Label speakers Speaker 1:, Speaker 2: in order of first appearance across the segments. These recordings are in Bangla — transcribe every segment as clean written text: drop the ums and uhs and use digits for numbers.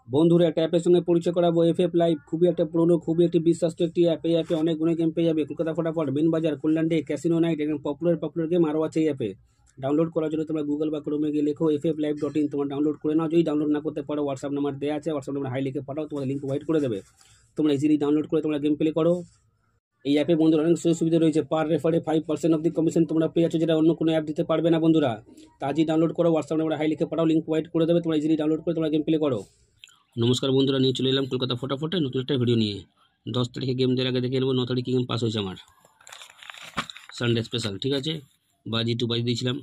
Speaker 1: বন্ধুরা একটা অ্যাপের সঙ্গে পরিচয় করাবো, এফএফ লাইভ। খুবই একটা পুরনো, খুবই একটি বিশ্বাস্ত একটি অ্যাপ। এই অ্যাপে অনেক গুণে গেম পেয়ে যাবে। কলকাতা ফটাফট, বিন বাজার, কল্যাণ ডে, ক্যাসিনো নাইট, এবং পপুলার গেম আরও আছে এই অ্যাপে। ডাউনলোড করার জন্য তোমরা গুগল বা ক্রোমে গিয়ে লেখো fflive.in, তোমরা ডাউনলোড করে নাও। যদি ডাউনলোড না করতে পারো, হোয়াটসঅ্যাপ নাম্বার দেওয়া আছে, হোয়াটসঅ্যাপ নাম্বার হাই লিখে পাঠাও, তোমাদের লিঙ্ক প্রোভাইড করে দেবে। তোমরা ইজিলি ডাউনলোড করে তোমরা গেম প্লে করো। এই অ্যাপে বন্ধুরা অনেক সুযোগ সুবিধা রয়েছে। পার রেফারে 5% অফ দি কমিশন তোমরা পেয়ে যাচ্ছ, যেটা অন্য কোনো অ্যাপ দিতে পারবে না বন্ধুরা। তা আজই ডাউনলোড করো, হোয়াটসঅ্যাপ নাম্বার হাই লিখে পাঠাও, লিঙ্ক প্রোভাইড করে দেবে। তোমরা ইজিলি ডাউনলোড করে তোমরা গেম প্লে করো। নমস্কার বন্ধুরা, নিয়ে চলে এলাম কলকাতা ফটাফটে নতুন একটা ভিডিও নিয়ে। 10 তারিখে গেম দেওয়ার আগে দেখে নেবো 9 তারিখে গেম পাস হয়েছে আমার, সানডে স্পেশাল। ঠিক আছে, বাজি 2 বাজি দিয়েছিলাম,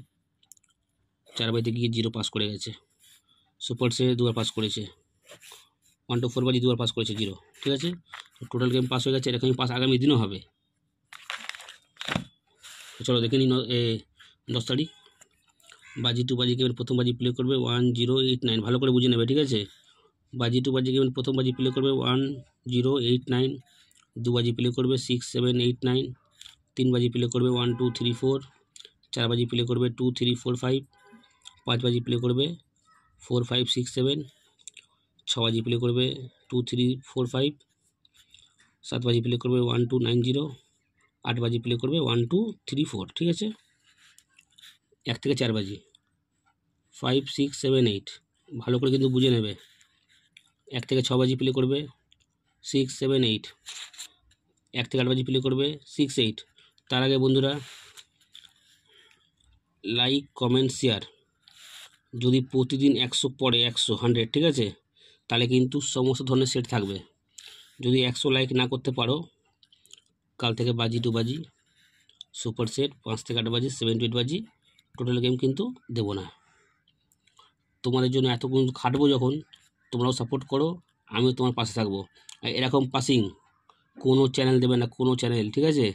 Speaker 1: 4 বাজিতে গিয়ে 0 পাস করে গেছে। সুপার সে 2বার পাস করেছে, 1 to 4 বাজি 2বার পাস করেছে 0। ঠিক আছে, টোটাল গেম পাস হয়ে গেছে। এরকমই পাস আগামী দিনও হবে। চলো দেখে নিই 10 তারিখ বাজি 2 বাজি গেমের প্রথম বাজি প্লে করবে 1089। ভালো করে বুঝে নেবে, ঠিক আছে। বাজি 2 বাজি গেমের প্রথম বাজি প্লে করবে 1089, 2 বাজি প্লে করবে 6789, 3 বাজি প্লে করবে 1 2 3 4, 4 বাজি প্লে করবে 2 3 4 5, 5 বাজি প্লে করবে 4 5 6 7, 6 বাজি প্লে করবে 2 3 4 5, 7 বাজি প্লে করবে 1 2 9 0, 8 বাজি প্লে করবে 1 2 3 4। ঠিক আছে, 1 থেকে 4 বাজি 5 6 7 8, ভালো করে কিন্তু বুঝে নেবে। 1 থেকে 6 বাজি প্লে করবে 6 7 8, 1 থেকে 8 বাজি প্লে করবে 6 8। তার আগে বন্ধুরা লাইক কমেন্ট শেয়ার যদি প্রতিদিন 100 পড়ে, 100 ঠিক আছে, তাহলে কিন্তু সমস্ত ধরনের সেট থাকবে। যদি 100 লাইক না করতে পারো, কাল থেকে বাজি 2 বাজি সুপার সেট, 5 থেকে 8 বাজি 7 to 8 বাজি টোটাল গেম কিন্তু দেবো না। তোমাদের জন্য এতক্ষণ খাটবো যখন, তোমরাও সাপোর্ট করো, আমিও তোমার পাশে থাকবো। এরকম পাসিং কোনো চ্যানেল দেবে না, কোনো চ্যানেল। ঠিক আছে,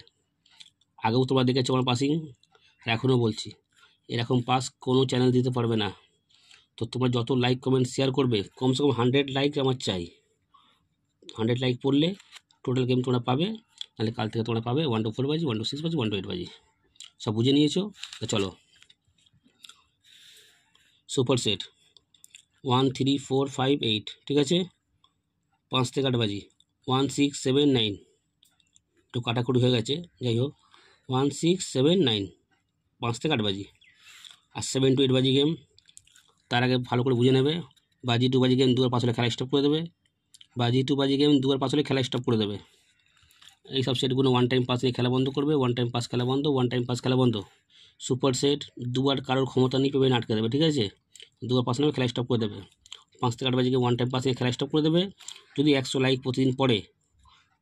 Speaker 1: আগেও তোমরা দেখেছো আমার পাসিং, এখনও বলছি, এরকম পাস কোনো চ্যানেল দিতে পারবে না। তো তোমরা যত লাইক কমেন্ট শেয়ার করবে, কমসে কম 100 লাইক আমার চাই। 100 লাইক পড়লে টোটাল গেম তোমরা পাবে। নাহলে কাল থেকে তোমরা পাবে 1 to 4 বাজি, 1 to 6 বাজি, 1 to 8 বাজি। সব বুঝে নিয়েছো তো চলো। সুপার সেট 1 3 4 5 8, ঠিক আছে। 5 থেকে 8 বাজি 1 6 7 9, একটু কাটাকুটি হয়ে গেছে, যাই হোক 1 6 7 9, 5 থেকে 8 বাজি। আর 7 to 8 বাজি গেম তার আগে ভালো করে বুঝে নেবে। বাজি 2 বাজি গেম 2বার পাস হলে খেলা স্টপ করে দেবে। বাজি 2 বাজি গেম 2বার পাস হলে খেলা স্টপ করে দেবে। এই সব সেটগুলো 1 টাইম পাস নিয়ে খেলা বন্ধ করবে। 1 টাইম পাস খেলা বন্ধ, 1 টাইম পাস খেলা বন্ধ। সুপার সেট 2বার কারোর ক্ষমতা নিয়ে পেমেন্ট আটকে দেবে। ঠিক আছে, 2বার পাস নেবে, খেলা স্টপ করে দেবে। 5 থেকে 8 বাজি গেম 1 টাইম পাস নিয়ে খেলা স্টপ করে দেবে। যদি 100 লাইক প্রতিদিন পড়ে,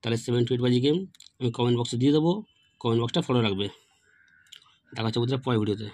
Speaker 1: তাহলে 7 to 8 বাজি গেম আমি কমেন্ট বক্সে দিয়ে দেবো। কমেন্ট বক্সটা ফলো রাখবে। দেখা হচ্ছে বন্ধুরা পরের ভিডিওতে।